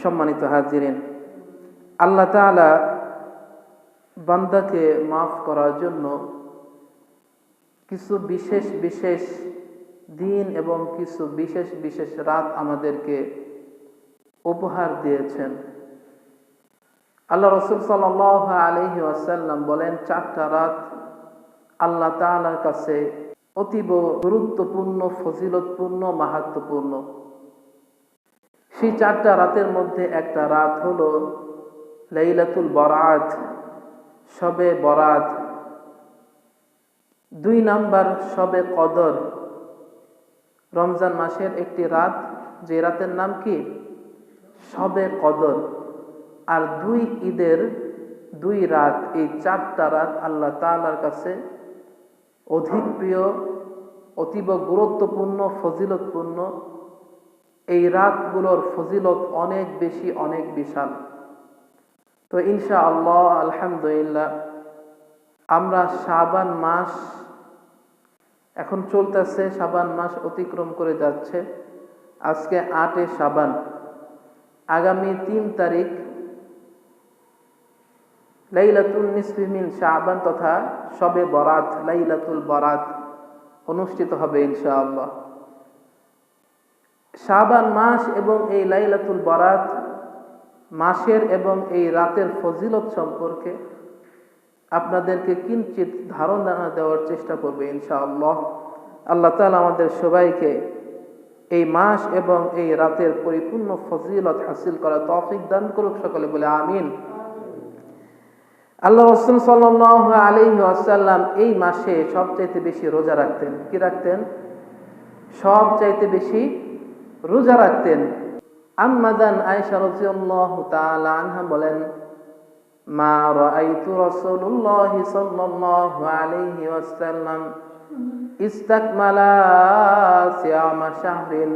সম্মানিত হাজিরিন, আল্লাহ তাআলা বান্দাকে মাফ করার জন্য কিছু বিশেষ বিশেষ দিন এবং কিছু বিশেষ বিশেষ রাত আমাদেরকে উপহার দিয়েছেন। আল্লাহ রাসূল সাল্লাল্লাহু আলাইহি ওয়াসাল্লাম বলেন, 4টা রাত আল্লাহ তাআলার কাছে অতীব গুরুত্বপূর্ণ, ফজিলতপূর্ণ, মাহাত্ম্যপূর্ণ। সেই 4টা রাতের মধ্যে একটা রাত হলো লাইলাতুল বরাত, শবে বরাত। 2 নাম্বার শবে কদর, রমজান মাসের একটি রাত, যে রাতের নাম কি? শবে কদর। আর 2 ঈদের 2 রাত, এই 4টা রাত আল্লাহ তাআলার কাছে অধিক প্রিয়, অতীব গুরুত্বপূর্ণ, ফজিলতপূর্ণ। এই রাতগুলোর ফজিলত অনেক বেশি, অনেক বিশাল। তো ইনশাআল্লাহ, আলহামদুলিল্লাহ, আমরা শাবান মাস এখন চলতেছে, শাবান মাস অতিক্রম করে যাচ্ছে। আজকে 8 শাবান, আগামী 3 তারিখ লাইলাতুল নিসফি মিন শাবান তথা শবে বরাত, লাইলাতুল বরাত অনুষ্ঠিত হবে ইনশাআল্লাহ। শাবান মাস এবং এই লাইলাতুল বরাত মাসের এবং এই রাতের ফজিলত সম্পর্কে আপনাদেরকে কিঞ্চিত ধারণা দেওয়ার চেষ্টা করবে ইনশাআল্লাহ। আল্লাহ তাআলা আমাদের সবাইকে এই মাস এবং এই রাতের পরিপূর্ণ ফজিলত হাসিল করার তৌফিক দান করুক, সকলে বলে আমিন। আল্লাহ রাসূল সাল্লাল্লাহু আলাইহি ওয়াসাল্লাম এই মাসে সবচাইতে বেশি রোজা রাখতেন। কি রাখতেন? সবচাইতে বেশি রোজা রাখতেন। আম্মাদান আয়েশা রাদিয়াল্লাহু তাআলা আনহা বলেন, মা রাআইতু রাসূলুল্লাহি সাল্লাল্লাহু আলাইহি ওয়াসাল্লাম ইস্তাকমালা সিয়ামা শাহরিন।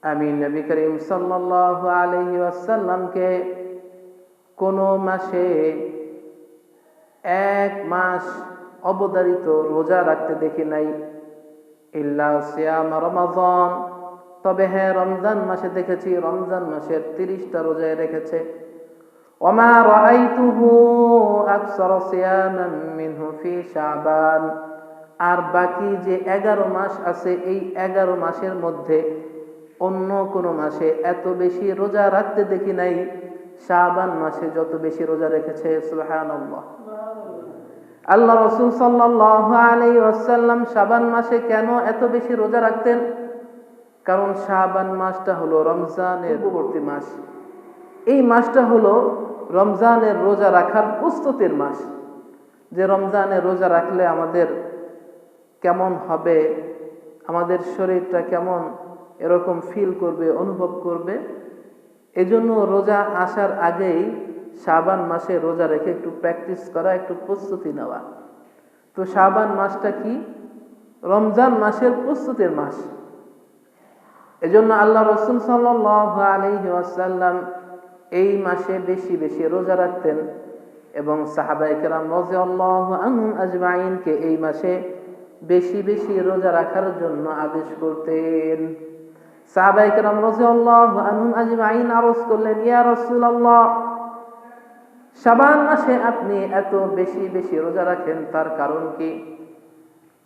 আমি নবী করিম সাল্লাল্লাহু আলাইহি ওয়াসাল্লামকে কোন মাসে 1 মাস অবধারিত রোজা রাখতে দেখি নাই, ইল্লা সিয়ামা রমাযান, তবে হ্যাঁ, রমজান মাসে দেখেছি, রমজান মাসের 30টা রোজায় রেখেছে। ওমা রাআইতুহু আকসারা সিয়ামান মিনহু ফি শাবান, আর বাকি যে 11 মাস আছে, এই 11 মাসের মধ্যে অন্য কোন মাসে এত বেশি রোজা রাখতে দেখি নাই শাবান মাসে যত বেশি রোজা রেখেছে। সুবহানাল্লাহ। আল্লাহ রাসূল সাল্লাল্লাহু আলাইহি ওয়াসাল্লাম শাবান মাসে কেন এত বেশি রোজা রাখতেন? কারণ শাবান মাসটা হলো রমজানের পূর্ববর্তী মাস। এই মাসটা হলো রমজানের রোজা রাখার প্রস্তুতির মাস। যে রমজানের রোজা রাখলে আমাদের কেমন হবে, আমাদের শরীরটা কেমন এরকম ফিল করবে, অনুভব করবে, এজন্য রোজা আসার আগেই শাবান মাসে রোজা রেখে একটু প্র্যাকটিস করা, একটু প্রস্তুতি নেওয়া। তো শাবান মাসটা কি? রমজান মাসের প্রস্তুতির মাস। এজন্য আল্লাহ রাসূল সাল্লাল্লাহু আলাইহি ওয়াসাল্লাম এই মাসে বেশি বেশি রোজা রাখতেন এবং সাহাবায়ে কেরাম রাদিয়াল্লাহু আনহুম আজমাইনকে এই মাসে বেশি বেশি রোজা রাখার জন্য আদেশ করতেন। সাহাবায়ে কেরাম রাদিয়াল্লাহু আনহুম আজমাইন আরজ করলেন, ইয়া রাসূলুল্লাহ, শাবান মাসে আপনি এত বেশি বেশি রোজা রাখেন, তার কারণ কি?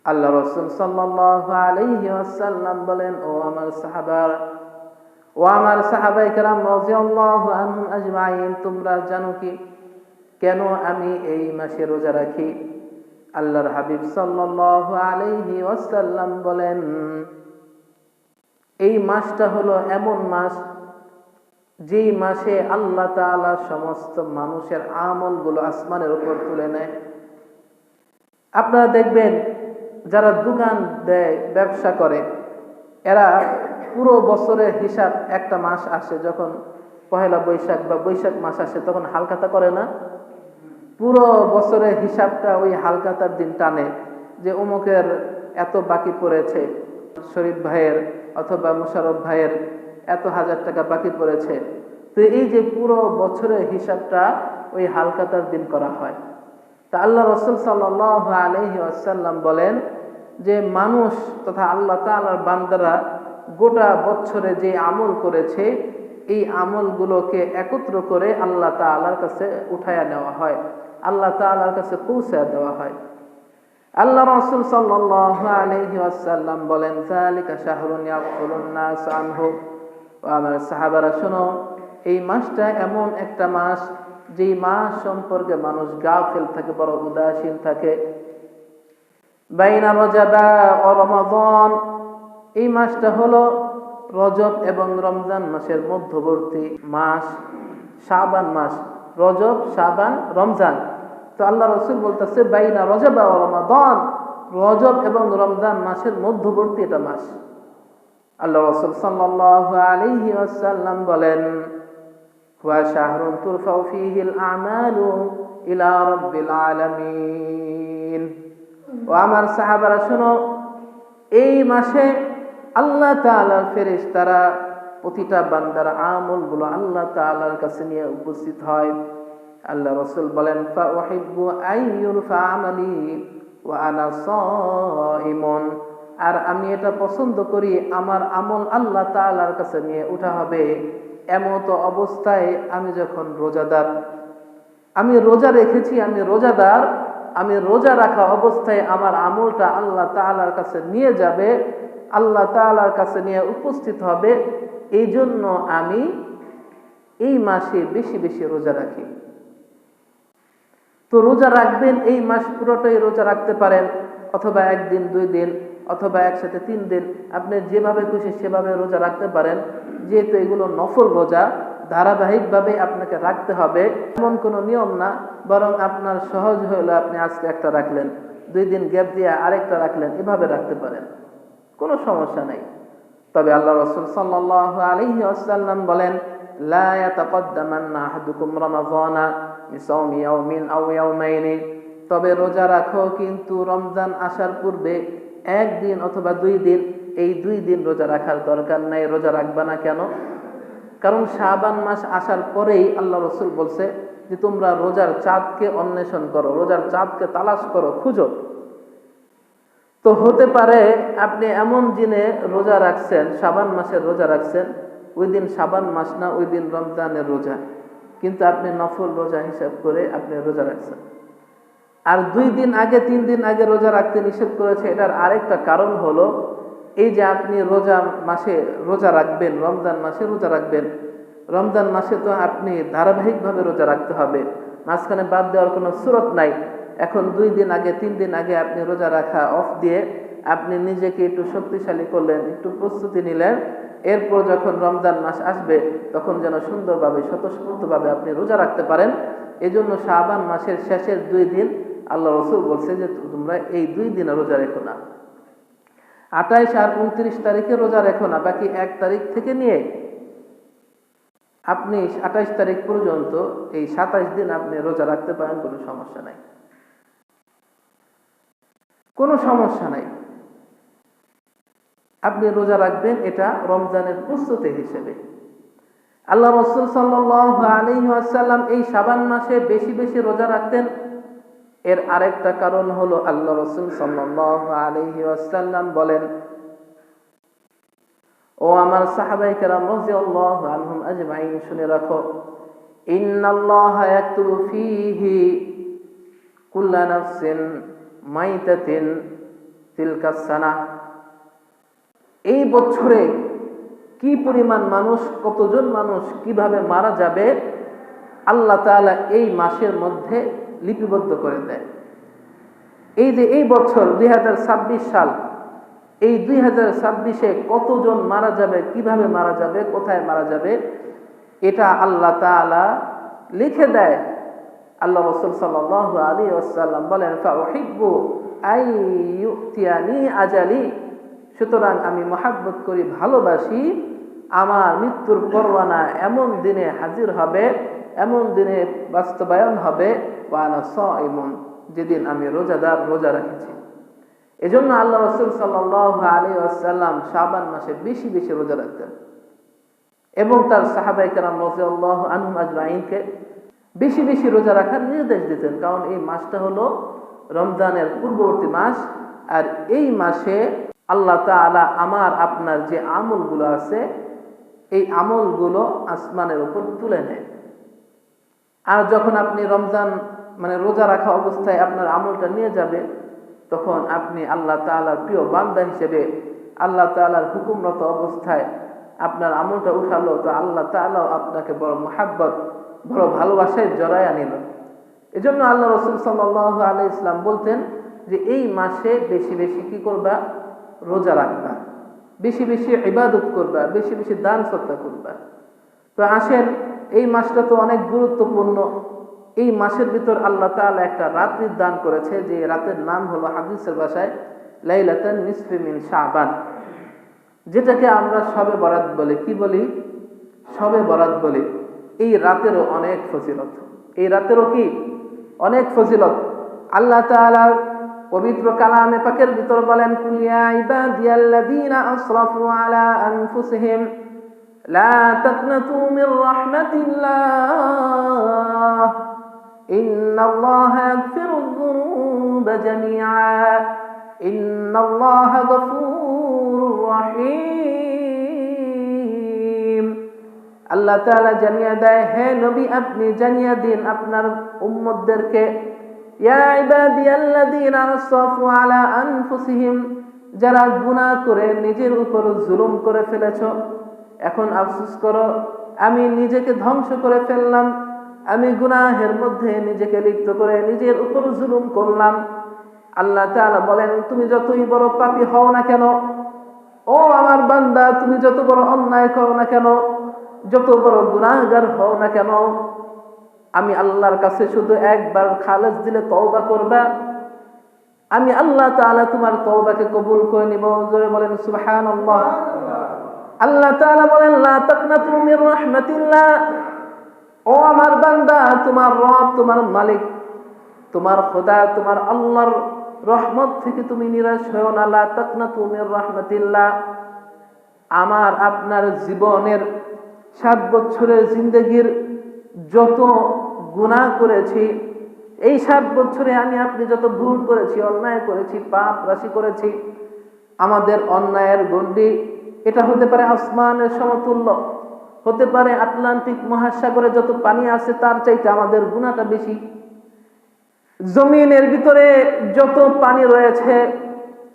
আল্লাহ রাসূল সাল্লাল্লাহু আলাইহি ওয়াসাল্লাম বলেন, ও আমার সাহাবারা, ও আমার সাহাবায়ে কেরাম রাদিয়াল্লাহু আনহুম আজমাইন, তোমরা জানো কি কেন আমি এই মাসে রোজা রাখি? আল্লাহর হাবিব সাল্লাল্লাহু আলাইহি ওয়াসাল্লাম বলেন, এই মাসটা হলো এমন মাস যেই মাসে আল্লাহ তাআলা সমস্ত মানুষের আমলগুলো আসমানের উপর তুলে নেয়। আপনারা দেখবেন যারা দোকান দেয়, ব্যবসা করে, এরা পুরো বছরের হিসাব একটা মাস আসে, যখন পহেলা বৈশাখ বা বৈশাখ মাস আসে, তখন হালখাতা করে না? পুরো বছরের হিসাবটা ওই হালখাতার দিন টানে, যে অমুকের এত বাকি পড়েছে, শরীফ ভাইয়ের অথবা মুশারফ ভাইয়ের এত হাজার টাকা বাকি পড়েছে। তো এই যে পুরো বছরের হিসাবটা ওই হালখাতার দিন করা হয়। তা আল্লাহ রাসূল সাল্লাল্লাহু আলাইহি ওয়াসাল্লাম বলেন যে মানুষ তথা আল্লাহ তাআলার বান্দারা গোটা বছরে যে আমল করেছে, এই আমলগুলোকে একত্র করে আল্লাহ তাআলার কাছে উঠায়া নেওয়া হয়, আল্লাহ তাআলার কাছে পৌঁছে দেওয়া হয়। আল্লাহ রাসূল সাল্লাল্লাহু আলাইহি ওয়াসাল্লাম বলেন, যালিকা শাহরুন ইয়াগফুলুন নাস আনহু। ও আমার সাহাবারা শোনো, এই মাসটা এমন একটা মাস যেই মাস সম্পর্কে মানুষ গাফিল থাকে, বড় উদাসীন থাকে। বাইনা রজবা ও রমাদান, এই মাসটা হলো রজব এবং রমজান মাসের মধ্যবর্তী মাস, শাবান মাস। রজব, শাবান, রমজান। তো আল্লাহ রাসূল বলতেছে বাইনা রজবা ও রমাদান, রজব এবং রমজান মাসের মধ্যবর্তী এটা মাস। আল্লাহ রাসূল সাল্লাল্লাহু আলাইহি ওয়াসাল্লাম বলেন, হুয়া শাহরুন তুরফাউ ফীহিল আমালু ইলা রাব্বিল আলামিন। ও আমার সাহাবারা শোনো, এই মাসে আল্লাহ তাআলার ফেরেশতারা প্রতিটা বান্দার আমলগুলো আল্লাহ তাআলার কাছে নিয়ে উপস্থিত হয়। আল্লাহ রাসূল বলেন, ফা উহিব্বু আইয়ুরফা আমালি ওয়া আনা সাইমুন। আর আমি এটা পছন্দ করি আমার আমল আল্লাহ তাআলার কাছে নিয়ে উঠা হবে এমতো অবস্থায় আমি যখন রোজাদার। আমি রোজা রেখেছি, আমি রোজাদার, আমি রোজা রাখা অবস্থায় আমার আমলটা আল্লাহ তাআলার কাছে নিয়ে যাবে, আল্লাহ তাআলার কাছে নিয়ে উপস্থিত হবে। এই জন্য আমি এই মাসে বেশি বেশি রোজা রাখি। তো রোজা রাখবেন, এই মাস পুরোটাই রোজা রাখতে পারেন, অথবা একদিন, 2 দিন, অথবা একসাথে 3 দিন, আপনি যেভাবে খুশি সেভাবে রোজা রাখতে পারেন। যেহেতু এগুলো নফল রোজা, ধারাবাহিকভাবে আপনাকে রাখতে হবে এমন কোনো নিয়ম না, বরং আপনার সহজ হলো আপনি আজকে একটা রাখলেন, 2 দিন গ্যাপ দিয়ে আরেকটা রাখলেন, এভাবে রাখতে পারেন, কোনো সমস্যা নাই। তবে আল্লাহ রাসূল সাল্লাল্লাহু আলাইহি ওয়াসাল্লাম বলেন, লা ইয়াতাকাদ্দামান্না আহাদুকুম রমাযানা বিসাওমি ইয়াওমিন আও ইয়াওমাইনি। তবে রোজা রাখো, কিন্তু রমজান আসার পূর্বে 1 দিন অথবা 2 দিন, এই 2 দিন রোজা রাখার দরকার নাই। রোজা রাখবা না কেন? কারণ শাবান মাস আসার পরেই আল্লাহ রাসূল বলছে যে তোমরা রোজার চাঁদকে অন্বেষণ করো, রোজার চাঁদকে তালাশ করো, খুঁজো। তো হতে পারে আপনি এমন দিনে রোজা রাখছেন, শাবান মাসের রোজা রাখছেন, ওই দিন শাবান মাস না, ওই দিন রমজানের রোজা, কিন্তু আপনি নফল রোজা হিসাব করে আপনি রোজা রাখছেন। আর 2 দিন আগে, 3 দিন আগে রোজা রাখতে নিষেধ করেছে। এটার আরেকটা কারণ হলো এই যে আপনি রোজা মাসে রোজা রাখবেন, রমজান মাসে রোজা রাখবেন, রমজান মাসে তো আপনি ধারাবাহিকভাবে রোজা রাখতে হবে, মাঝখানে বাদ দেওয়ার কোনো সুরত নাই। এখন 2 দিন আগে, 3 দিন আগে আপনি রোজা রাখা অফ দিয়ে আপনি নিজেকে একটু শক্তিশালী করলেন, একটু প্রস্তুতি নিলেন, এরপর যখন রমজান মাস আসবে তখন যেন সুন্দরভাবে, স্বতঃস্ফূর্তভাবে আপনি রোজা রাখতে পারেন। এজন্য শাবান মাসের শেষের 2 দিন আল্লাহ রাসূল বলছে যে তোমরা এই 2 দিনে রোজা রেখো না। 28 আর 29 তারিখে রোজা রেখো না, বাকি 1 তারিখ থেকে নিয়ে আপনি 28 তারিখ পর্যন্ত এই 27 দিন আপনি রোজা রাখতে পারেন, কোনো সমস্যা নাই, কোনো সমস্যা নাই। আপনি রোজা রাখবেন, এটা রমজানের প্রস্তুতি হিসেবে। আল্লাহ রাসূল সাল্লাল্লাহু আলাইহি ওয়াসাল্লাম এই শাবান মাসে বেশি বেশি রোজা রাখতেন। এর আরেকটা কারণ হলো আল্লাহ রাসূল সাল্লাল্লাহু আলাইহি ওয়াসাল্লাম বলেন, ও আমার সাহাবায়ে কেরাম রাদিয়াল্লাহু আনহুম আজমাইন, শুনে রাখো, ইন্নাল্লাহা ইয়াকতুবু ফীহি কুল্লা নাফসিন মাইতাতিন তিলকা সানাহ। এই বছরে কি পরিমাণ মানুষ, কতজন মানুষ কিভাবে মারা যাবে আল্লাহ তাআলা এই মাসের মধ্যে লিপিবদ্ধ করে দেয়। এই যে এই বছর 2026 সাল, এই 2026-এ কতজন মারা যাবে, কিভাবে মারা যাবে, কোথায় মারা যাবে, এটা আল্লাহ তাআলা লিখে দেয়। আল্লাহ রাসূল সাল্লাল্লাহু আলাইহি ওয়াসাল্লাম বলেন, ফা উহিব্বু আইয়ুতিয়ানি আজালি। সুতরাং আমি মহাব্বত করি, ভালোবাসি আমার মৃত্যুর পরওয়ানা এমন দিনে হাজির হবে, এমন দিনে বাস্তবায়ন হবে, ওয়া আনা সাইমুন, যেদিন আমি রোজাদার, রোজা রেখেছি। এজন্য আল্লাহ রাসূল সাল্লাল্লাহু আলাইহি ওয়াসাল্লাম শাবান মাসে বেশি বেশি রোজা রাখতেন এবং তার সাহাবায়ে কেরাম রাদিয়াল্লাহু আনহুম আজমাইনকে বেশি বেশি রোজা রাখার নির্দেশ দিতেন। কারণ এই মাসটা হলো রমজানের পূর্ববর্তী মাস, আর এই মাসে আল্লাহ তাআলা আমার আপনার যে আমলগুলো আছে এই আমলগুলো আসমানের উপর তুলে নেয়। আর যখন আপনি রমজান মানে রোজা রাখা অবস্থায় আপনার আমলটা নিয়ে যাবে, তখন আপনি আল্লাহ তাআলার প্রিয় বান্দা হিসেবে আল্লাহ তাআলার হুকুমরত অবস্থায় আপনার আমলটা উঠালো, তো আল্লাহ তাআলাও আপনাকে বড় মুহাব্বত, বড় ভালোবাসায় জড়ায়া নিল। এজন্য আল্লাহ রাসূল সাল্লাল্লাহু আলাইহি ওয়াসাল্লাম বলতেন যে এই মাসে বেশি বেশি কি করবা? রোজা রাখবা, বেশি বেশি ইবাদত করবা, বেশি বেশি দান সদকা করবা। তো আসেন, এই মাসটা তো অনেক গুরুত্বপূর্ণ। এই মাসের ভিতর আল্লাহ তাআলা একটা রাত্রির দান করেছে, যে রাতের নাম হলো হাদিসের ভাষায় লাইলাতুন নিসফি মিন শাবান, যেটাকে আমরা শবে বরাত বলি। কি বলি? শবে বরাত বলি। এই রাতেরও অনেক ফজিলত, এই রাতেরও কি অনেক ফজিলত। আল্লাহ তাআলা পবিত্র কালামে পাকের ভিতর বলেন, কুল ইয়া ইবাদিয়াল্লাযীনা আসরাফু আলা আনফুসিহিম লা তাকনাতু মির রাহমাতিল্লাহ ইন্নাল্লাহা ইয়াগফিরুয যুনুবা জামিআ ইন্নাল্লাহা গফুরুর রহিম। আল্লাহ তাআলা জানিয়ে দেয়, হে নবী আপনি জানিয়ে দিন আপনার উম্মতদেরকে, ইয়া ইবাদিয়াল্লাযীনা আসরাফু আলা আনফুসিহিম, যারা গুনাহ করে নিজের উপর জুলুম করে ফেলেছো, এখন আফসোস করো আমি নিজেকে ধ্বংস করে ফেললাম, আমি গুনাহের মধ্যে নিজেকে লিপ্ত করে নিজের উপর জুলুম করলাম। আল্লাহ তাআলা বলেন, তুমি যতই বড় পাপী হও না কেন, ও আমার বান্দা তুমি যত বড় অন্যায় করো না কেন, যত বড় গুনাহগার হও না কেন, আমি আল্লাহর কাছে শুধু একবার খালেস দিলে তওবা করবা, আমি আল্লাহ তাআলা তোমার তওবাকে কবুল করে নিব। জোরে বলেন সুবহানাল্লাহ। আল্লাহ তাআলা বলেন, লা তাকনাতু মির রাহমাতিল্লাহ, ও আমার বান্দা তোমার রব, তোমার মালিক, তোমার খোদা, তোমার আল্লাহর রহমত থেকে তুমি নিরাশ হও না। লা তাকনাতু মির রাহমাতিল্লাহ। আমার আপনার জীবনের 7 বছরের জিন্দেগির যত গুনাহ করেছি, এই 7 বছরে আমি আপনি যত ভুল করেছি, অন্যায় করেছি, পাপ রাশি করেছি, আমাদের অন্যায়ের গণ্ডি এটা হতে পারে আসমানের সমতুল্য, হতে পারে আটলান্টিক মহাসাগরে যত পানি আছে তার চাইতে আমাদের গুনাহটা বেশি। জমিনের ভিতরে যত পানি রয়েছে,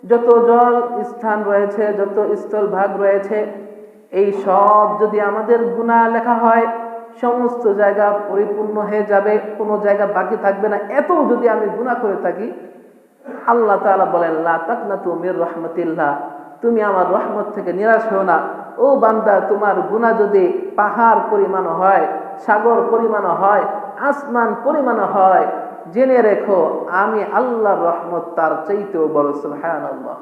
যত জল স্থান রয়েছে, যত স্থলভাগ রয়েছে, এই সব যদি আমাদের গুনাহ লেখা হয়, সমস্ত জায়গা পরিপূর্ণ হয়ে যাবে, কোনো জায়গা বাকি থাকবে না। এত যদি আমি গুনাহ করে থাকি, আল্লাহ তাআলা বলেন, লা তাকনাতু মির রাহমাতিল্লাহ, তুমি আমার রহমত থেকে নিরাশ হও না। ও বান্দা, তোমার গুনাহ যদি পাহাড় পরিমাণ হয়, সাগর পরিমাণ হয়, আসমান পরিমাণ হয়, জেনে রেখো আমি আল্লাহর রহমত তার চাইতেও বড়। সুবহানাল্লাহ।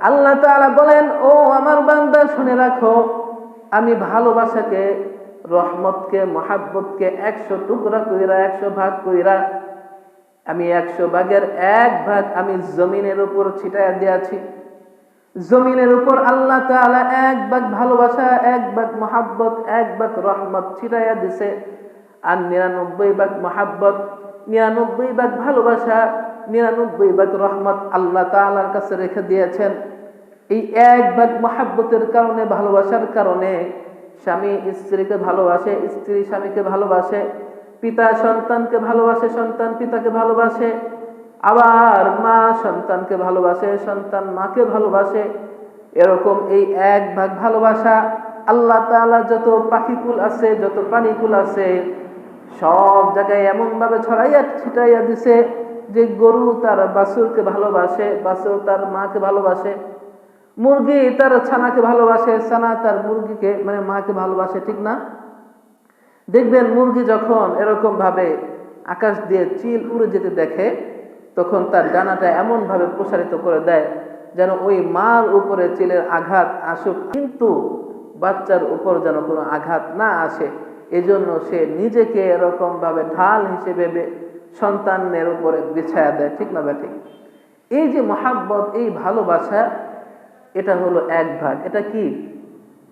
আল্লাহ তাআলা বলেন, ও আমার বান্দা শুনে রাখো, আমি ভালোবাসাকে, রহমতকে, মহাব্বতকে 100 টুকরা কইরা, 100 ভাগ কইরা, আমি 100 ভাগের 1 ভাগ আমি জমিনের উপর ছিটাইয়া দিয়েছি। জমিনের উপর আল্লাহ তাআলা 1 ভাগ ভালোবাসা, 1 ভাগ মহাব্বত, 1 ভাগ রহমত ছিটাইয়া দিছে। আর 99 ভাগ মহাব্বত, 99 ভাগ ভালোবাসা, 99 ভাগ রহমত আল্লাহ তাআলার কাছে রেখে দিয়েছেন। এই 1 ভাগ মহাব্বতের কারণে, ভালোবাসার কারণে স্বামী স্ত্রীকে ভালোবাসে, স্ত্রী স্বামীকে ভালোবাসে, পিতা সন্তানকে ভালোবাসে, সন্তান পিতাকে ভালোবাসে, আবার মা সন্তানকে ভালোবাসে, সন্তান মাকে ভালোবাসে। এরকম এই 1 ভাগ ভালোবাসা আল্লাহ তাআলা যত পাখিকুল আছে, যত প্রাণীকুল আছে, সব জায়গায় এমন ভাবে ছড়াইয়া ছিটাইয়া দিছে যে গরু তার বাছুরকে ভালোবাসে, বাছুর তার মাকে ভালোবাসে, মুরগি তার ছানাকে ভালোবাসে, ছানা তার মুরগিকে মানে মাকে ভালোবাসে, ঠিক না? দেখবেন মুরগি যখন এরকম ভাবে আকাশ দিয়ে চিল উড়ে যেতে দেখে, তখন তার ডানাটা এমন ভাবে প্রসারিত করে দেয় যেন ওই মার উপরে চিলের আঘাত আসুক, কিন্তু বাচ্চার উপর যেন কোনো আঘাত না আসে। এজন্য সে নিজেকে এরকম ভাবে ঢাল হিসেবে সন্তানের উপরে বিছায়া দেয়, ঠিক না বেঠিক? এই যে মহাব্বত, এই ভালোবাসা, এটা হলো 1 ভাগ। এটা কি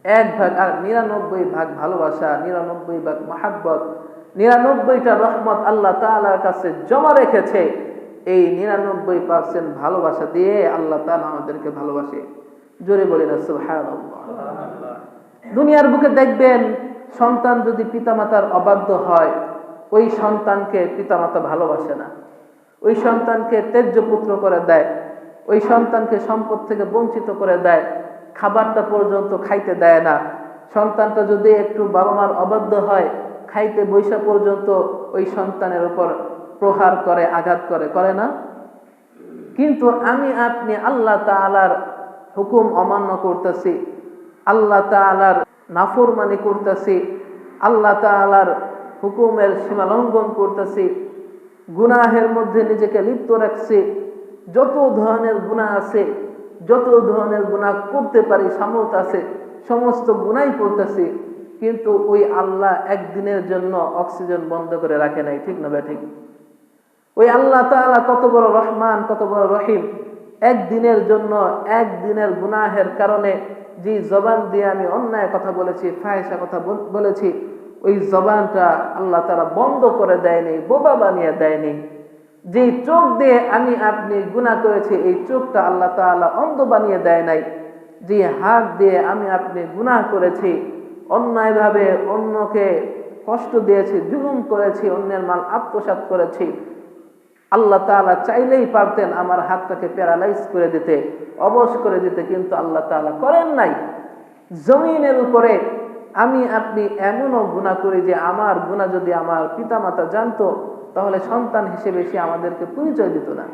1 ভাগ। আর 99 ভাগ ভালোবাসা, 99 ভাগ মহাব্বত, 99টা রহমত আল্লাহ তাআলার কাছে জমা রেখেছে। এই 99% ভালোবাসা দিয়ে আল্লাহ তাআলা আমাদেরকে ভালোবাসে। জোরে বলি না সুবহানাল্লাহ। দুনিয়ার বুকে দেখবেন সন্তান যদি পিতামাতার অবাধ্য হয়, ওই সন্তানকে পিতামাতা ভালোবাসে না, ওই সন্তানকে ত্যায্য পুত্র করে দেয়, ওই সন্তানকে সম্পদ থেকে বঞ্চিত করে দেয়, খাবারটা পর্যন্ত খাইতে দেয় না। সন্তানটা যদি একটু বাবা মার অবাধ্য হয়, খাইতে বৈশা পর্যন্ত ওই সন্তানের উপর প্রহার করে, আঘাত করে, করে না? কিন্তু আমি আপনি আল্লাহ তাআলার হুকুম অমান্য করতেছি, আল্লাহ তাআলার নাফরমানি করতেছি, আল্লাহ তাআলার হুকুমের সীমা লঙ্ঘন করতেছি, গুনাহের মধ্যে নিজেকে লিপ্ত রাখছি, যত ধরনের গুনাহ আছে, যত ধরনের গুনাহ করতে পারি সামর্থ্য আছে, সমস্ত গুনাহই করতেছি। কিন্তু ওই আল্লাহ একদিনের জন্য অক্সিজেন বন্ধ করে রাখে নাই, ঠিক না ঠিক? ওই আল্লাহ তাআলা কত বড় রহমান, কত বড় রহিম। একদিনের জন্য, একদিনের গুনাহের কারণে যে জবান দিয়ে আমি অন্যায় কথা বলেছি, ফাহিশা কথা বলেছি, ওই জবানটা আল্লাহ তাআলা বন্ধ করে দেয়নি, বোবা বানিয়ে দেয়নি। যে চোখ দিয়ে আমি আপনি গুনাহ করেছি, এই চোখটা আল্লাহ তাআলা অন্ধ বানিয়ে দেয় নাই। যে হাত দিয়ে আমি আপনি গুনাহ করেছি, অন্যায়ভাবে অন্যকে কষ্ট দিয়েছি, জুলুম করেছি, অন্যের মাল আত্মসাৎ করেছি, আল্লাহ তাআলা চাইলেই পারতেন আমার হাতটাকে প্যারালাইজ করে দিতে, অবশ করে দিতে, কিন্তু আল্লাহ তাআলা করেন নাই। জমিনের উপরে আমি আপনি এমনও গুনাহ করি যে আমার গুনাহ যদি আমার পিতামাতা জানতো, তাহলে সন্তান হিসেবে সে আমাদেরকে পরিচয় দিত না।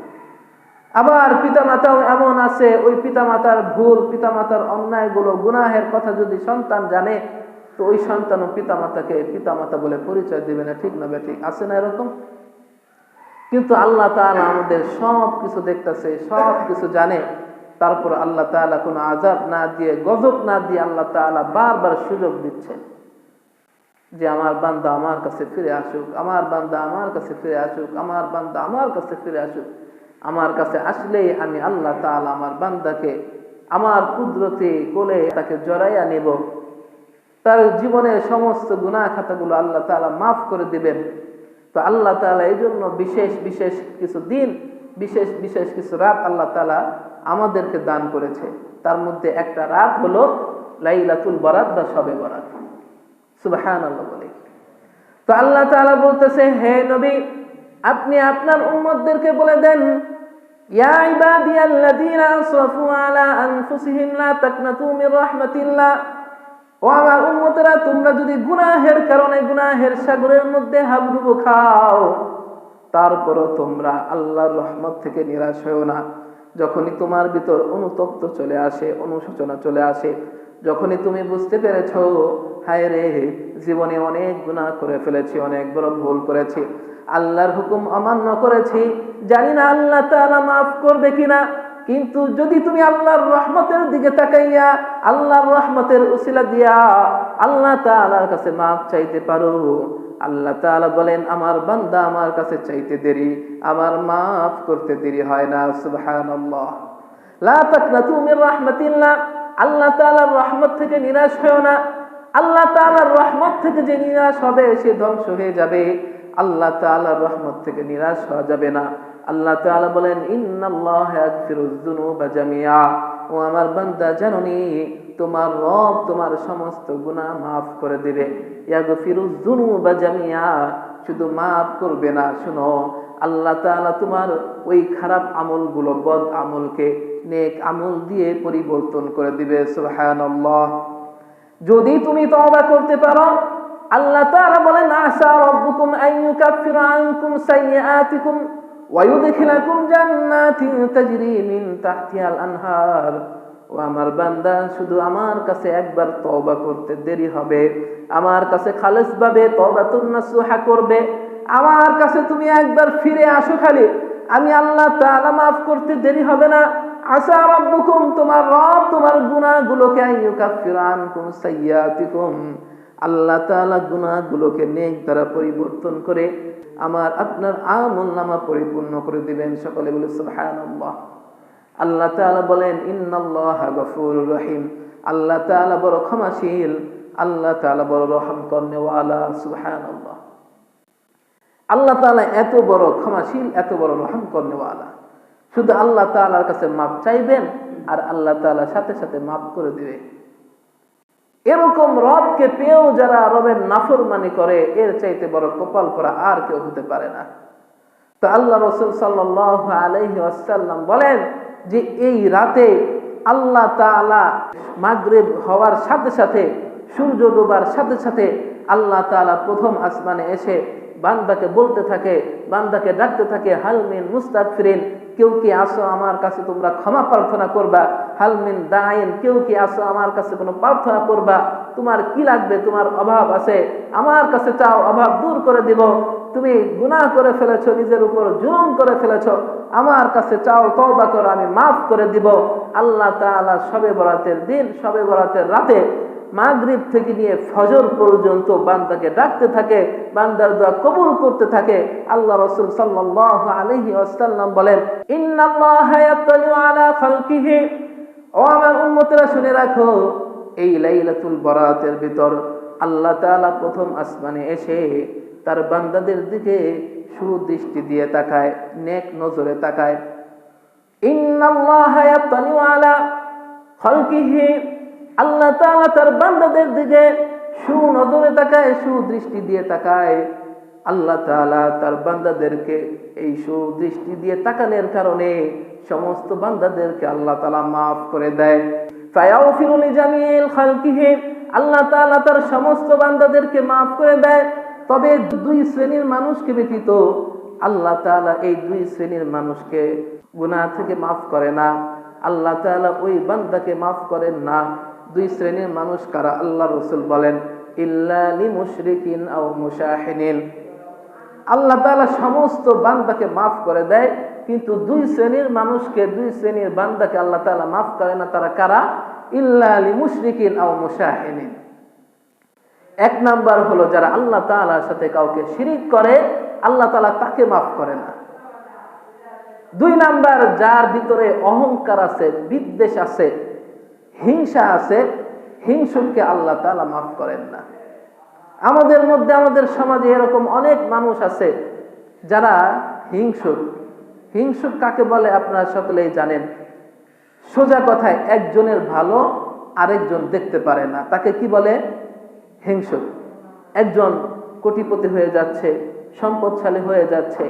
আবার পিতামাতাও এমন আছে, ওই পিতামাতার ভুল, পিতামাতার অন্যায়গুলো, গুনাহের কথা যদি সন্তান জানে, তো ওই সন্তানও পিতামাতাকে পিতামাতা বলে পরিচয় দিবে না, ঠিক না ঠিক? আছে না এরকম? কিন্তু আল্লাহ তাআলা আমাদের সব কিছু দেখতেছে, সব কিছু জানে। তারপর আল্লাহ তাআলা কোনো আযাব না দিয়ে, গজব না দিয়ে আল্লাহ তাআলা বারবার সুযোগ দিচ্ছেন যে আমার বান্দা আমার কাছে ফিরে আসুক, আমার বান্দা আমার কাছে ফিরে আসুক, আমার বান্দা আমার কাছে ফিরে আসুক। আমার কাছে আসলেই আমি আল্লাহ তাআলা আমার বান্দাকে আমার কুদরতে কোলে তাকে জড়াইয়া নেব, তার জীবনের সমস্ত গুনাহ খাতাগুলো আল্লাহ তাআলা মাফ করে দিবেন। তো আল্লাহ তাআলা এই জন্য বিশেষ বিশেষ কিছু দিন, বিশেষ বিশেষ কিছু রাত আল্লাহ তাআলা আমাদেরকে দান করেছে। তার মধ্যে একটা রাত হলো লাইলাতুল বরাত বা শবে বরাত। সুবহানাল্লাহ বলে। তো আল্লাহ তাআলা বলতেছে, হে নবী, আপনি আপনার উম্মতদেরকে বলে দেন, ইয়া ইবাদিয়াল্লাযীনা আসরাফু আলা আনফুসিহিম লা তাকনাতু মির রাহমাতিল্লাহ। ও আমার উম্মতেরা, তোমরা যদি গুনাহের কারণে গুনাহের সাগরের মধ্যে হাবুডুবু খাও, তারপরও তোমরা আল্লাহর রহমত থেকে নিরাশ হও না। যখনই তোমার ভিতর অনুতপ্ত চলে আসে, অনুশোচনা চলে আসে, যখনই তুমি বুঝতে পেরেছো হায় রে, জীবনে অনেক গুনাহ করে ফেলেছি, অনেক বড় ভুল করেছি, আল্লাহর হুকুম অমান্য করেছি, জানি না আল্লাহ তাআলা মাফ করবে কিনা, কিন্তু যদি তুমি আল্লাহর রহমতের দিকে তাকাইয়া আল্লাহর রহমতের উসিলা দিয়া আল্লাহ তাআলার কাছে মাফ চাইতে পারো, আল্লাহ তাআলা বলেন আমার বান্দা আমার কাছে চাইতে দেরি, আমার মাফ করতে দেরি হয় না। সুবহানাল্লাহ। লা তাকনাতু মির রাহমাতিল্লাহ। আল্লাহ তাআলার রহমত থেকে নিরাশ হয়ো না। আল্লাহ তাআলার রহমত থেকে যে নিরাশ হবে সে ধ্বংস হয়ে যাবে, আল্লাহ তাআলার রহমত থেকে নিরাশ হওয়া যাবে না। আল্লাহ তাআলা বলেন, ইন্নাল্লাহা ইয়াগফিরুয যুনুবা জামিআ। ও আমার বান্দা, জানোনি তোমার রব তোমার সমস্ত গুনাহ মাফ করে দিবে। ইয়াগফিরুয যুনুবা জামিআ, শুধু মাফ করবে না, শুনো, আল্লাহ তাআলা তোমার ওই খারাপ আমলগুলো, বদ আমলকে নেক আমল দিয়ে পরিবর্তন করে দিবে। সুবহানাল্লাহ। যদি তুমি তওবা করতে পারো, আল্লাহ তাআলা বলেন, আসা রাব্বুকুম আন ইউকাফিরা আনকুম সাইয়্যাতিকুম ওয়া ইউদখিলাকুম জান্নাতিন তাজরি মিন তাহতিহাল আনহার। ও আমার বান্দা, শুধু আমার কাছে একবার তওবা করতে দেরি হবে, আমার কাছে খালেসভাবে তওবাতুন নাসুহা করবে, আমার কাছে তুমি একবার ফিরে আসো, খালি আমি আল্লাহ তাআলা মাফ করতে দেরি হবে না। আসা রাব্বুকুম, তোমার রব তোমার গুনাহগুলোকে ইউকাফিরা আনকুম সাইয়্যাতিকুম, আল্লাহ তাআলা গুনাহগুলোকে নেক দ্বারা পরিবর্তন করে আমার আপনার আমলনামা পরিপূর্ণ করে দিবেন। সকলে বলে সুবহানাল্লাহ। আল্লাহ তাআলা বলেন, ইন্নাল্লাহা গফুরুর রহিম। আল্লাহ তাআলা বড় ক্ষমাশীল, আল্লাহ তাআলা বড় রহম করনেওয়ালা। সুবহানাল্লাহ। আল্লাহ তাআলা এত বড় ক্ষমাশীল, এত বড় রহম করনেওয়ালা। শুধু আল্লাহ তাআলার কাছে মাপ চাইবেন আর আল্লাহ তাআলা সাথে সাথে মাফ করে দিবে। এরকম রবকে পেয়েও যারা রবের নাফরমানি করে, এর চাইতে বড় কপাল করা আর কেউ হতে পারে না। তো আল্লাহ রাসূল সাল্লাল্লাহু আলাইহি ওয়াসাল্লাম বলেন যে এই রাতে আল্লাহ তাআলা মাগরিব হওয়ার সাথে সাথে, সূর্য ডোবার সাথে সাথে আল্লাহ তাআলা প্রথম আসমানে এসে বান্দাকে বলতে থাকে, বান্দাকে ডাকতে থাকে, হাল মিন মুস্তাগফিরিন, কেউ কি আসো আমার কাছে তোমরা ক্ষমা প্রার্থনা করবা, হাল মিন দাইন, কেউ কি আসো আমার কাছে কোনো প্রার্থনা করবা, তোমার কি লাগবে, তোমার অভাব আছে আমার কাছে চাও, অভাব দূর করে দিব, তুমি গুনাহ করে ফেলেছো, নিজের উপর জুলুম করে ফেলেছো, আমার কাছে চাও, তওবা করো, আমি মাফ করে দিব। আল্লাহ তাআলা শবে বরাতের দিন, শবে বরাতের রাতে মাগরিব থেকে নিয়ে ফজর পর্যন্ত বান্দাকে ডাকতে থাকে, বান্দার দোয়া কবুল করতে থাকে। আল্লাহ রাসূল সাল্লাল্লাহু আলাইহি ওয়াসাল্লাম বলেন, ইন্নাল্লাহা ইয়াত্তালিউ আলা খালকিহি, ও আমার উম্মতেরা শুনে রাখো, এই লাইলাতুল বরাতের ভিতর আল্লাহ তাআলা প্রথম আসমানে এসে তার বান্দাদের দিকে সুদৃষ্টি দিয়ে তাকায়, নেক নজরে তাকায়। ইন্নাল্লাহা ইয়াত্তালিউ আলা খালকিহি, আল্লাহ তাআলা তার বান্দাদের দিকে সুনজরে তাকায়, সুদৃষ্টি দিয়ে তাকায়। আল্লাহ তাআলা তার বান্দাদেরকে এই সুদৃষ্টি দিয়ে তাকানোর কারণে সমস্ত বান্দাদেরকে আল্লাহ তাআলা মাফ করে দেয়। ফায়াগফিরু লিজামিল খালকিহি, আল্লাহ তাআলা তার সমস্ত বান্দাদেরকে মাফ করে দেয়। তবে দুই শ্রেণীর মানুষকে ব্যতীত আল্লাহ তাআলা এই দুই শ্রেণীর মানুষকে গুনাহ থেকে মাফ করে না। আল্লাহ তাআলা ওই বান্দাকে মাফ করেন না। দুই শ্রেণীর মানুষ কারা? আল্লাহ রাসূল বলেন, ইল্লা লিমুশরিকিন আও মুশাহিনিন, আল্লাহ তাআলা সমস্ত বান্দাকে মাফ করে দেয়, কিন্তু দুই শ্রেণীর মানুষকে, দুই শ্রেণীর বান্দাকে আল্লাহ তাআলা মাফ করে না। তারা কারা? ইল্লা লিমুশরিকিন আও মুশাহিনিন। এক নাম্বার হলো যারা আল্লাহ তাআলার সাথে কাউকে শিরিক করে, আল্লাহ তাআলা তাকে মাফ করে না। দুই নাম্বার, যার ভিতরে অহংকার আছে, বিদ্বেষ আছে, হিংসা আছে, হিংসুককে আল্লাহ তাআলা মাফ করেন না। আমাদের মধ্যে, আমাদের সমাজে এরকম অনেক মানুষ আছে যারা হিংসুক। হিংসুক কাকে বলে আপনারা সকলেই জানেন। সোজা কথায় একজনের ভালো আরেকজন দেখতে পারে না, তাকে কি বলে? হিংসুক। একজন কোটিপতি হয়ে যাচ্ছে, সম্পদশালী হয়ে যাচ্ছে,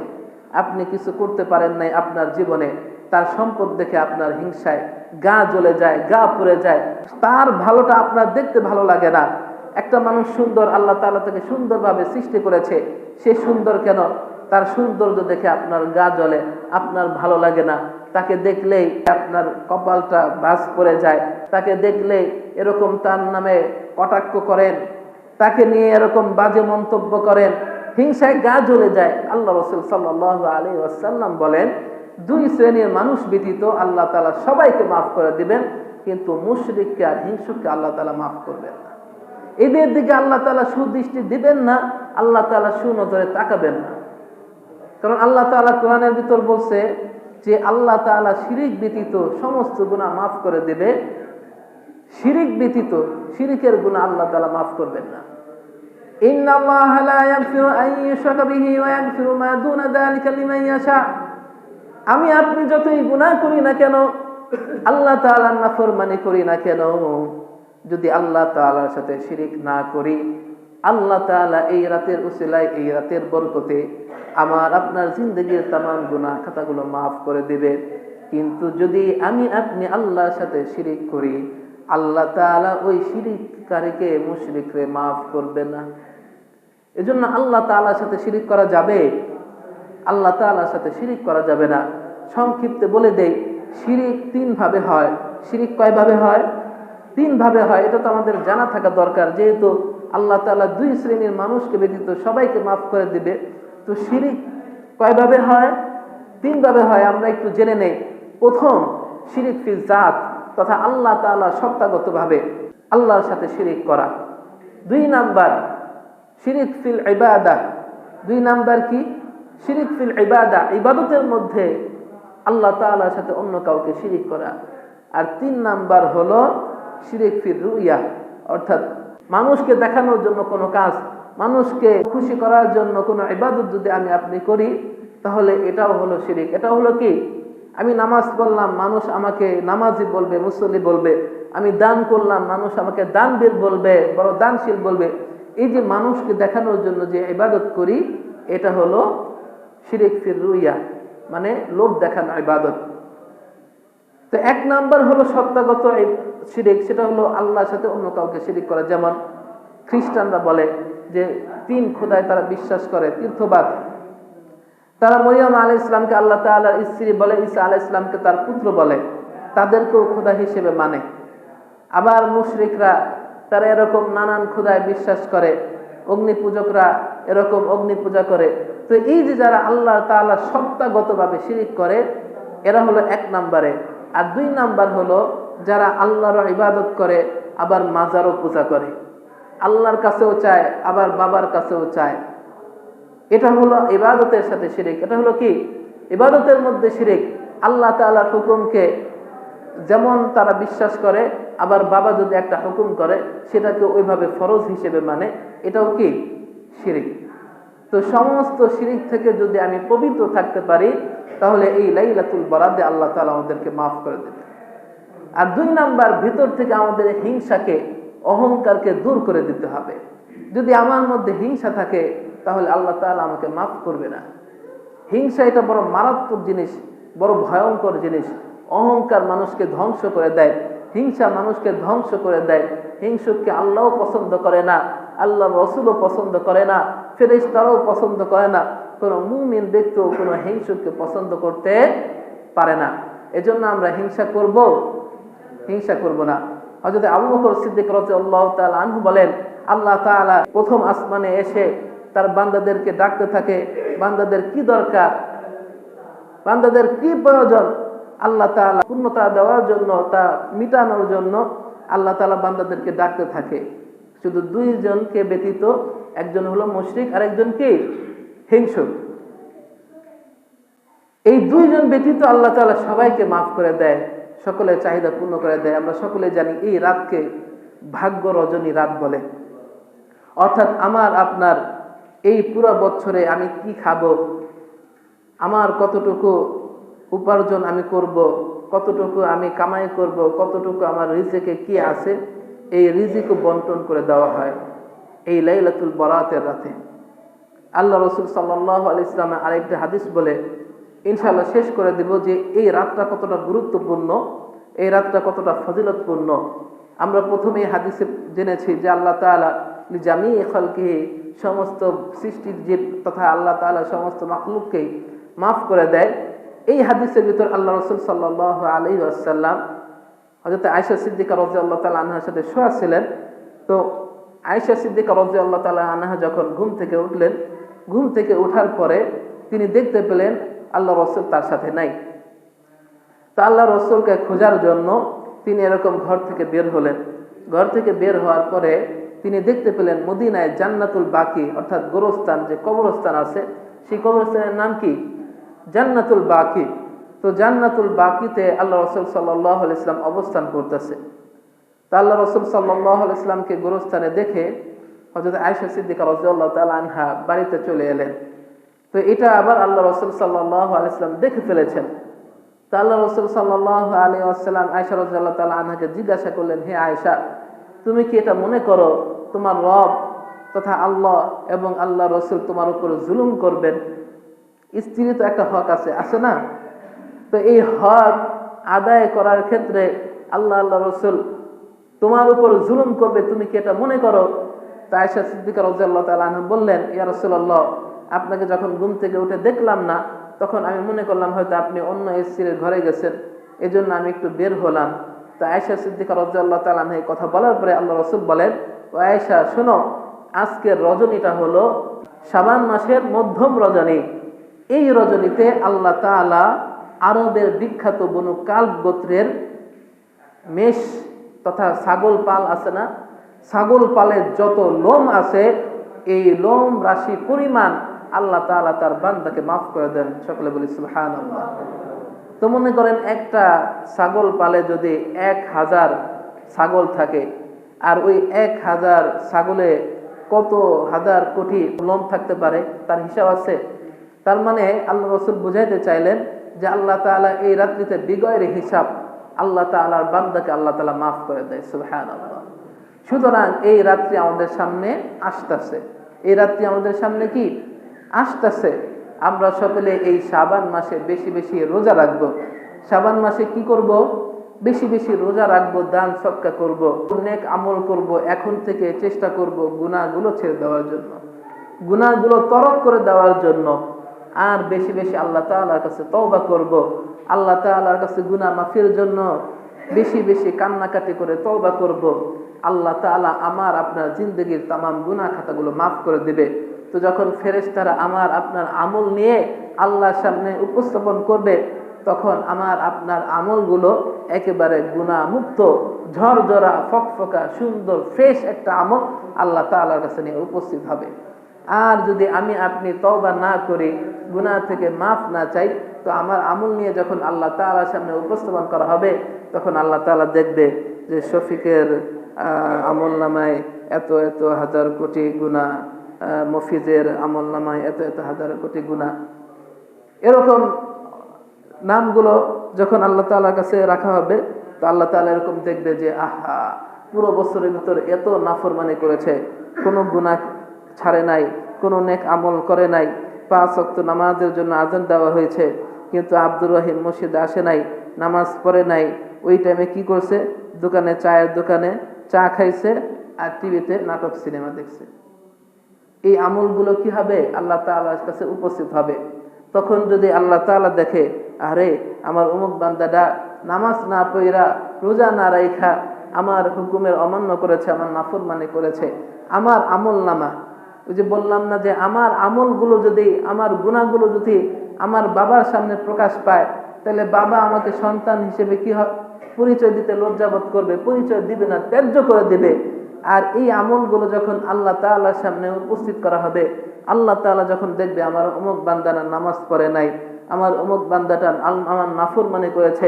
আপনি কিছু করতে পারেন নাই আপনার জীবনে, তার সম্পদ দেখে আপনার হিংসায় গা জ্বলে যায়, গা পুড়ে যায়, তার ভালোটা আপনার দেখতে ভালো লাগে না। একটা মানুষ সুন্দর, আল্লাহ তাআলা তাকে সুন্দরভাবে সৃষ্টি করেছে, সে সুন্দর কেন? তার সৌন্দর্য দেখে আপনার গা জ্বলে, আপনার ভালো লাগে না। তাকে দেখলেই আপনার কপালটা ভাঁজ পড়ে যায়, তাকে দেখলেই এরকম তার নামে কটাক্ষ করেন, তাকে নিয়ে এরকম বাজে মন্তব্য করেন, হিংসায় গা জ্বলে যায়। আল্লাহ রাসূল সাল্লাল্লাহু আলাইহি ওয়াসাল্লাম বলেন, দুই শ্রেণীর মানুষ ব্যতীত আল্লাহ তাআলা সবাইকে মাফ করে দিবেন, কিন্তু মুশরিককে আর হিংসুককে আল্লাহ তাআলা মাফ করবেন না। এদের দিকে আল্লাহ তাআলা সুদৃষ্টি দিবেন না, আল্লাহ তাআলা সুনজরে তাকাবেন না। কারণ আল্লাহ তাআলা কোরআনের ভিতর বলছে যে আল্লাহ তাআলা শিরিক ব্যতীত সমস্ত গুনাহ মাফ করে দিবে, শিরিক ব্যতীত, শিরিকের গুনাহ আল্লাহ তাআলা মাফ করবেন না। ইন্নাল্লাহা লা ইয়াগফিরু আন ইউশরাকা বিহি ওয়া ইয়াগফিরু মা দুনা যালিকা লিমান ইয়াশা। আমি আপনি যতই গুনাহ করি না কেন, আল্লাহ তাআলার নাফরমানি করি না কেন, যদি আল্লাহ তাআলার সাথে শিরিক না করি, আল্লাহ তাআলা এই রাতের উসিলায়, এই রাতের বরকতে আমার আপনার জিন্দেগীর তামাম গুনাহ খাতাগুলো মাফ করে দিবে। কিন্তু যদি আমি আপনি আল্লাহর সাথে শিরিক করি, আল্লাহ তাআলা ওই শিরিককারীকে, মুশরিককে মাফ করবে না। এজন্য আল্লাহ তাআলার সাথে শিরিক করা যাবে? আল্লাহ তাআলার সাথে শিরিক করা যাবে না। সংক্ষিপ্তে বলে দেই, শিরিক তিন ভাবে হয়। শিরিক কয় ভাবে হয়? তিন ভাবে হয়। এটা তো আমাদের জানা থাকা দরকার, যেহেতু আল্লাহ তাআলা দুই শ্রেণীর মানুষকে ব্যতীত সবাইকে মাফ করে দিবে। তো শিরিক কয় ভাবে হয়? তিন ভাবে হয়। আমরা একটু জেনে নেই। প্রথম, শিরিক ফিল জাত, তথা আল্লাহ তাআলা সত্তাগতভাবে আল্লাহর সাথে শিরিক করা। দুই নাম্বার, শিরিক ফিল ইবাদাহ। দুই নাম্বার কি? শিরিক ফিল ইবাদাহ, ইবাদতের মধ্যে আল্লাহ তাআলার সাথে অন্য কাউকে শিরিক করা। আর তিন নাম্বার হলো শিরিক ফির রুইয়া, অর্থাৎ মানুষকে দেখানোর জন্য কোনো কাজ, মানুষকে খুশি করার জন্য কোনো ইবাদত যদি আমি আপনি করি, তাহলে এটাও হলো শিরিক। এটা হলো কি? আমি নামাজ পড়লাম, মানুষ আমাকে নামাজি বলবে, মুসল্লি বলবে, আমি দান করলাম, মানুষ আমাকে দানবীর বলবে, বড় দানশীল বলবে। এই যে মানুষকে দেখানোর জন্য যে ইবাদত করি, এটা হলো শিরিক ফির রুইয়া, মানে লোক দেখানো ইবাদত। তো এক নাম্বার হলো সত্তাগত শিরিক, সেটা হলো আল্লাহর সাথে অন্য কাউকে শিরিক করা। যেমন খ্রিস্টানরা বলে যে 3 খোদায় তারা বিশ্বাস করে, তীর্থবাদ। তারা মরিয়ম আলাইহিস সালামকে আল্লাহ তাআলার স্ত্রী বলে, ঈসা আলাইহিস সালামকে তার পুত্র বলে, তাদেরকেও খোদা হিসেবে মানে। আবার মুশরিকরা তারা এরকম নানান খোদায় বিশ্বাস করে, অগ্নি পূজকরা এরকম অগ্নি পূজা করে। তো এই যে যারা আল্লাহ তাআলা সত্তাগতভাবে শিরিক করে, এরা হলো 1 নম্বরে। আর 2 নাম্বার হলো যারা আল্লাহর ইবাদত করে আবার মাজারও পূজা করে, আল্লাহর কাছেও চায় আবার বাবার কাছেও চায়। এটা হলো ইবাদতের সাথে শিরিক। এটা হলো কি? ইবাদতের মধ্যে শিরিক। আল্লাহ তাআলার হুকুমকে যেমন তারা বিশ্বাস করে, আবার বাবা যদি একটা হুকুম করে সেটাকে ওইভাবে ফরজ হিসেবে মানে, এটাও কি? শিরিক। তো সমস্ত শিরিক থেকে যদি আমি পবিত্র থাকতে পারি, তাহলে এই লাইলাতুল বরাতে আল্লাহ তাআলা আমাদেরকে মাফ করে দেবে। আর 2 নাম্বার, ভিতর থেকে আমাদের হিংসাকে, অহংকারকে দূর করে দিতে হবে। যদি আমার মধ্যে হিংসা থাকে, তাহলে আল্লাহ তাআলা আমাকে মাফ করবে না। হিংসা এটা বড় মারাত্মক জিনিস, বড় ভয়ঙ্কর জিনিস। অহংকার মানুষকে ধ্বংস করে দেয়, হিংসা মানুষকে ধ্বংস করে দেয়। হিংসুককে আল্লাহও পছন্দ করে না, আল্লাহর রাসূলও পছন্দ করে না, ফেরেশতারাও পছন্দ করে না। কোনো মুমিন ব্যক্তিও কোনো হিংসুককে পছন্দ করতে পারে না। এজন্য আমরা হিংসা করব না। হযরত আবু বকর সিদ্দিক রাদিয়াল্লাহু তাআলা আনহু বলেন, আল্লাহ তাআলা প্রথম আসমানে এসে তার বান্দাদেরকে ডাকতে থাকে, বান্দাদের কি দরকার, বান্দাদের কি প্রয়োজন, আল্লাহ তাআলা পূর্ণতা দেওয়ার জন্য, তা মিটানোর জন্য আল্লাহ তাআলা বান্দাদেরকে ডাকতে থাকে। শুধু 2 জনকে ব্যতীত, একজন হলো মুশরিক আর একজন কি? হিংসুক। এই 2 জন ব্যতীত আল্লাহ তাআলা সবাইকে মাফ করে দেয়, সকলের চাহিদা পূর্ণ করে দেয়। আমরা সকলে জানি এই রাতকে ভাগ্য রজনী রাত বলে। অর্থাৎ আমার আপনার এই পুরো বছরে আমি কি খাবো, আমার কতটুকু উপার্জন আমি করব, কতটুকু আমি কামাই করব, কতটুকু আমার রিজিকে কি আছে, এই রিজিকও বন্টন করে দেওয়া হয় এই লাইলাতুল বরাতের রাতে। আল্লাহ রাসূল সাল্লাল্লাহু আলাইহি ওয়াসাল্লাম আরেকটা হাদিস বলে ইনশাআল্লাহ শেষ করে দেব যে এই রাতটা কতটা গুরুত্বপূর্ণ, এই রাতটা কতটা ফজিলতপূর্ণ। আমরা প্রথমেই হাদিসে জেনেছি যে আল্লাহ তাআলা লিজামি খালকিহি, সমস্ত সৃষ্টির জীব তথা আল্লাহ তাআলা সমস্ত মাখলুককে মাফ করে দেয়। এই হাদিসের ভিতর আল্লাহ রাসূল সাল্লাল্লাহু আলাইহি ওয়াসাল্লাম হযরত আয়েশা সিদ্দিকা রাদিয়াল্লাহু তাআলা আনহার সাথে শোয়া ছিলেন। তো আয়েশা সিদ্দিকা রাদিয়াল্লাহু তাআলা আনহা যখন ঘুম থেকে উঠলেন, ঘুম থেকে ওঠার পরে তিনি দেখতে পেলেন আল্লাহ রাসূল তার সাথে নাই। তা আল্লাহ রাসূলকে খোঁজার জন্য তিনি এরকম ঘর থেকে বের হলেন। ঘর থেকে বের হওয়ার পরে তিনি দেখতে পেলেন মদিনায় জান্নাতুল বাকি, অর্থাৎ গোরস্থান, যে কবরস্থান আছে, সেই কবরস্থানের নাম কি? জান্নাতুল বাকি। তো জান্নাতুল বাকিতে আল্লাহ রাসূল সাল্লাল্লাহু আলাইহি ওয়াসাল্লাম অবস্থান করতেছে। তা আল্লাহ রাসূল সাল্লাল্লাহু আলাইহি ওয়াসাল্লামকে গোরস্থানে দেখে হযরত আয়েশা সিদ্দিকা রাদিয়াল্লাহু তাআলা আনহা বাড়িতে চলে এলেন। তো এটা আবার আল্লাহ রাসূল সাল্লাল্লাহু আলাইহি ওয়াসাল্লাম দেখে ফেলেছেন। তা আল্লাহ রাসূল সাল্লাল্লাহু আলাইহি ওয়াসাল্লাম আয়েশা রাদিয়াল্লাহু তাআলা আনহাকে জিজ্ঞাসা করলেন, হে আয়েশা, তুমি কি এটা মনে করো তোমার রব তথা আল্লাহ এবং আল্লাহ রাসূল তোমার উপর জুলুম করবেন? স্ত্রীর তো একটা হক আছে না? তো এই হক আদায় করার ক্ষেত্রে আল্লাহ রাসূল তোমার উপর জুলুম করবে, তুমি কি এটা মনে করো? তা আয়েশা সিদ্দিকা রাদিয়াল্লাহু তাআলা আনহা বললেন, ইয়া রাসূলুল্লাহ, আপনাকে যখন ঘুম থেকে উঠে দেখলাম না, তখন আমি মনে করলাম হয়তো আপনি অন্য স্ত্রীর ঘরে গেছেন, এজন্য আমি একটু বের হলাম। তা আয়েশা সিদ্দিকা রাদিয়াল্লাহু তাআলা আনহা এই কথা বলার পরে আল্লাহ রাসূল বলেন, ও আয়েশা, শোনো, আজকের রজনীটা হলো শাবান মাসের মধ্যম রজনী। এই রজনীতে আল্লাহ তাআলা আরবের বিখ্যাত বনু কালব গোত্রের মেষ তথা ছাগল পাল আছে না, ছাগল পালের যত লোম আছে, এই লোম রাশি পরিমাণ আল্লাহ তাআলা তার বান্দাকে মাফ করে দেন। সকলে বলি সুবহানাল্লাহ। তো মনে করেন একটা ছাগল পালে যদি 1000 ছাগল থাকে, আর ওই 1000 ছাগলে কত হাজার কোটি লোম থাকতে পারে, তার হিসাব আছে? তার মানে আল্লাহ রাসূল বুঝাইতে চাইলেন যে আল্লাহ তাআলা এই রাত্রিতে বিগয়ের হিসাব আল্লাহ তাআলার বান্দাকে আল্লাহ তাআলা মাফ করে দেয়। সুবহানাল্লাহ। সুতরাং এই রাত্রি আমাদের সামনে আসতেছে, এই রাত্রি আমাদের সামনে কি আসতেছে। আমরা সকলে এই শাবান মাসে বেশি বেশি রোজা রাখবো। শাবান মাসে কি করব? বেশি বেশি রোজা রাখবো, দান সদকা করব, নেক আমল করব। এখন থেকে চেষ্টা করব গুনাহগুলো ছেড়ে দেওয়ার জন্য, গুনাহগুলো তরক করে দেওয়ার জন্য। আর বেশি বেশি আল্লাহ তাআলার কাছে তওবা করব, আল্লাহ তাআলার কাছে গুনাহ মাফের জন্য বেশি বেশি কান্নাকাটি করে তওবা করব। আল্লাহ তাআলা আমার আপনার জিন্দেগির তামাম গুনাহ খাতাগুলো মাফ করে দিবে। তো যখন ফেরেশতারা আমার আপনার আমল নিয়ে আল্লাহর সামনে উপস্থাপন করবে, তখন আমার আপনার আমলগুলো একেবারে গুনাহ মুক্ত, ঝরঝরা, ফকফকা, সুন্দর, ফ্রেশ একটা আমল আল্লাহ তাআলার কাছে নিয়ে উপস্থিত হবে। আর যদি আমি আপনি তওবা না করি, গুনাহ থেকে মাফ না চাই, তো আমার আমল নিয়ে যখন আল্লাহ তাআলার সামনে উপস্থাপন করা হবে, তখন আল্লাহ তাআলা দেখবে যে শফিকের আমল নামায় এত এত হাজার কোটি গুনাহ, মফিজের আমল নামায় এত এত হাজার কোটি গুনাহ। এরকম নামগুলো যখন আল্লাহ তাআলার কাছে রাখা হবে, তো আল্লাহ তাআলা এরকম দেখবে যে আহা, পুরো বছরের ভিতরে এত নাফরমানি করেছে, কোনো গুনাহ ছাড়ে নাই, কোনো নেক আমল করে নাই, 5 ওয়াক্ত নামাজের জন্য আযান দেওয়া হয়েছে, কিন্তু আব্দুর রহিম মসজিদে আসে নাই, নামাজ পড়ে নাই। ওই টাইমে কি করছে? দোকানে, চায়ের দোকানে চা খাইছে আর টিভিতে নাটক সিনেমা দেখছে। এই আমলগুলো কি হবে? আল্লাহ তাআলার কাছে উপস্থিত হবে। তখন যদি আল্লাহ তাআলা দেখে, আরে আমার অমুক বান্দাটা নামাজ না পড়া, রোজা না রাখা, আমার হুকুমের অমান্য করেছে, আমার নাফরমানি করেছে, আমার আমল নামা, ওই যে বললাম না যে আমার আমলগুলো যদি, আমার গুনাহগুলো যদি আমার বাবার সামনে প্রকাশ পায়, তাহলে বাবা আমাকে সন্তান হিসেবে কি হয়? পরিচয় দিতে লজ্জাবোধ করবে, পরিচয় দিবে না, ত্যায্য করে দিবে। আর এই আমলগুলো যখন আল্লাহ তাআলার সামনে উপস্থিত করা হবে, আল্লাহ তাআলা যখন দেখবে আমার অমুক বান্দাটা নামাজ পড়ে নাই, আমার অমুক বান্দাটা আমার নাফরমানি করেছে,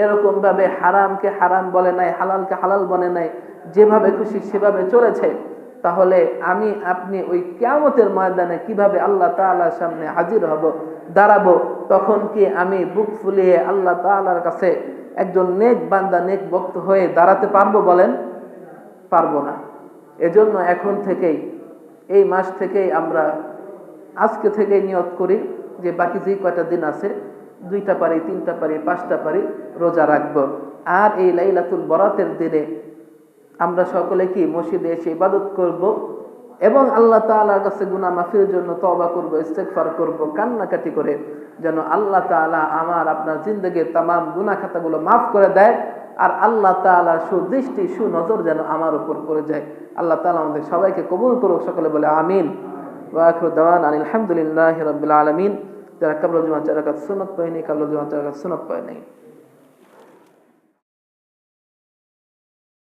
এরকম ভাবে হারামকে হারাম বলে নাই, হালালকে হালাল বলে নাই, যেভাবে খুশি সেভাবে চলেছে, তাহলে আমি আপনি ওই কিয়ামতের ময়দানে কিভাবে আল্লাহ তাআলার সামনে হাজির হব, দাঁড়াবো? তখন কি আমি বুক ফুলিয়ে আল্লাহ তাআলার কাছে একজন নেক বান্দা, নেক ভক্ত হয়ে দাঁড়াতে পারবো? বলেন, পারবো না। এজন্য এখন থেকেই, এই মাস থেকেই আমরা আজকে থেকেই নিয়ত করি যে বাকি যে কয়টা দিন আছে, 2টা পারি, 3টা পারি, 5টা পারি, রোজা রাখবো। আর এই লাইলাতুল বরাতের দিনে আমরা সকলে কি মসজিদে এসে ইবাদত করব এবং আল্লাহ তাআলার কাছে গুনাহ মাফের জন্য তওবা করব, ইস্তেগফার করব, কান্নাকাটি করে, যেন আল্লাহ তাআলা আমার আপনার জিন্দেগির তামাম গুনাহ খাতাগুলো মাফ করে দেয়। আর আল্লাহ তাআলার সুদৃষ্টি, সুনজর যেন আমার উপর পড়ে যায়। আল্লাহ তাআলা আমাদের সবাইকে কবুল করুক। সকলে বলে আমিন। ওয়া আখিরু দাওয়ানা আলহামদুলিল্লাহি রাব্বিল আলামিন। যারা কাবলা জুমা 4 রাকাত সুন্নাত পড়েনি, কাবলা জুমা 4 রাকাত সুন্নাত পড়ে নেই।